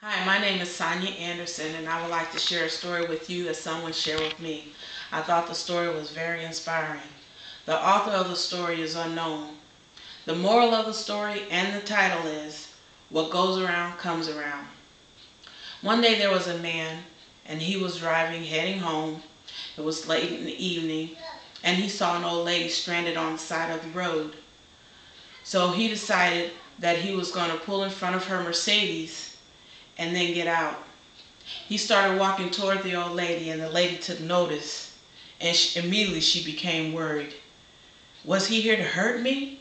Hi, my name is Sonja Anderson, and I would like to share a story with you that someone shared with me. I thought the story was very inspiring. The author of the story is unknown. The moral of the story and the title is What Goes Around Comes Around. One day there was a man, and he was driving, heading home. It was late in the evening, and he saw an old lady stranded on the side of the road. So he decided that he was going to pull in front of her Mercedes and then get out. He started walking toward the old lady, and the lady took notice, and immediately she became worried. Was he here to hurt me?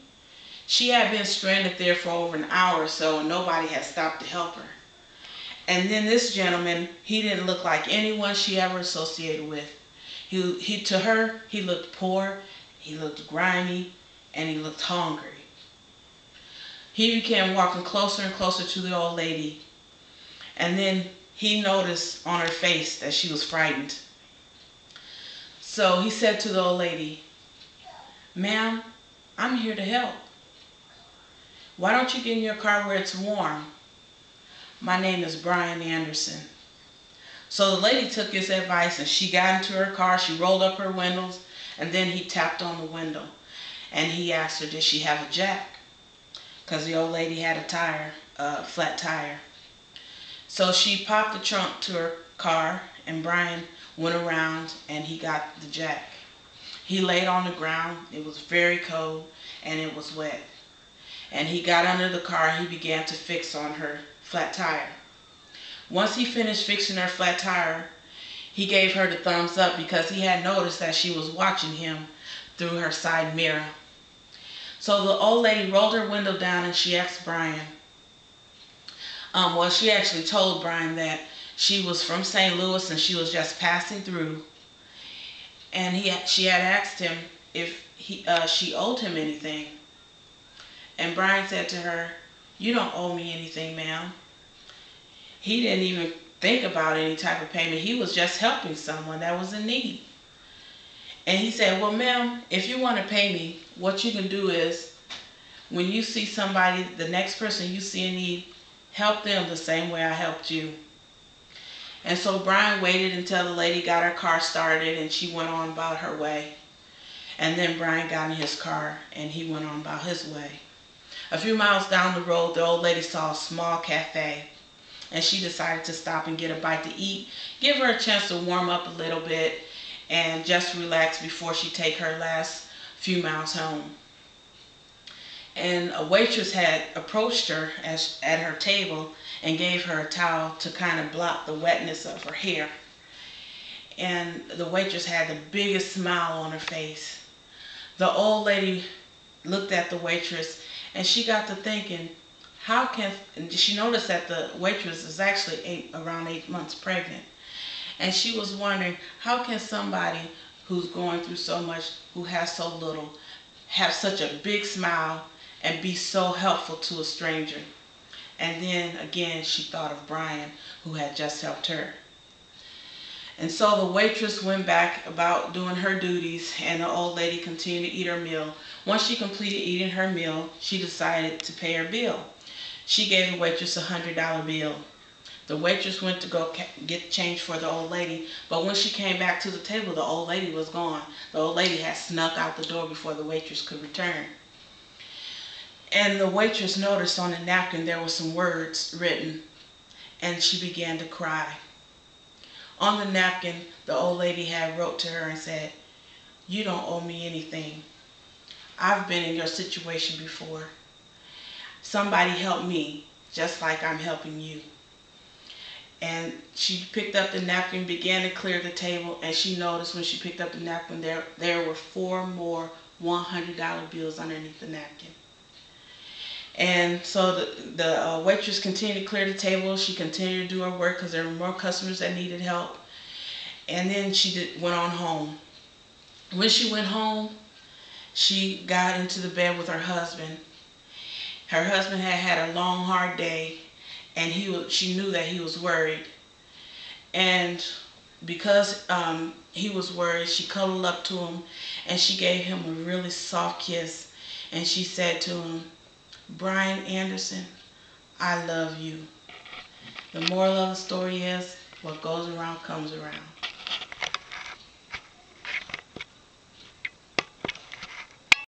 She had been stranded there for over an hour or so, and nobody had stopped to help her. And then this gentleman, he didn't look like anyone she ever associated with. To her, he looked poor, he looked grimy, and he looked hungry. He began walking closer and closer to the old lady, and then he noticed on her face that she was frightened. So he said to the old lady, "Ma'am, I'm here to help. Why don't you get in your car where it's warm? My name is Brian Anderson." So the lady took his advice and she got into her car, she rolled up her windows, and then he tapped on the window. And he asked her, did she have a jack? Because the old lady had a flat tire. So she popped the trunk to her car, and Brian went around and he got the jack. He laid on the ground. It was very cold and it was wet. And he got under the car and he began to fix on her flat tire. Once he finished fixing her flat tire, he gave her the thumbs up because he had noticed that she was watching him through her side mirror. So the old lady rolled her window down and she asked Brian, she actually told Brian that she was from St. Louis and she was just passing through. And she had asked him if she owed him anything. And Brian said to her, "You don't owe me anything, ma'am." He didn't even think about any type of payment. He was just helping someone that was in need. And he said, "Well, ma'am, if you want to pay me, what you can do is when you see somebody, the next person you see in need, help them the same way I helped you." And so Brian waited until the lady got her car started and she went on about her way. And then Brian got in his car and he went on about his way. A few miles down the road, the old lady saw a small cafe and she decided to stop and get a bite to eat, give her a chance to warm up a little bit and just relax before she take her last few miles home. And a waitress had approached her at her table and gave her a towel to kind of block the wetness of her hair. And the waitress had the biggest smile on her face. The old lady looked at the waitress and she got to thinking, and she noticed that the waitress is actually around 8 months pregnant. And she was wondering, how can somebody who's going through so much, who has so little, have such a big smile and be so helpful to a stranger? And then again, she thought of Brian, who had just helped her. And so the waitress went back about doing her duties, and the old lady continued to eat her meal. Once she completed eating her meal, she decided to pay her bill. She gave the waitress $100 bill. The waitress went to go get change for the old lady, but when she came back to the table, the old lady was gone. The old lady had snuck out the door before the waitress could return. And the waitress noticed on the napkin there were some words written, and she began to cry. On the napkin, the old lady had wrote to her and said, "You don't owe me anything. I've been in your situation before. Somebody help me, just like I'm helping you." And she picked up the napkin, began to clear the table, and she noticed when she picked up the napkin, there were 4 more $100 bills underneath the napkin. And so the waitress continued to clear the table. She continued to do her work because there were more customers that needed help. And then she went on home. When she went home, she got into the bed with her husband. Her husband had had a long, hard day, and she knew that he was worried. And because he was worried, she cuddled up to him, and she gave him a really soft kiss. And she said to him, "Brian Anderson, I love you." The moral of the story is what goes around comes around.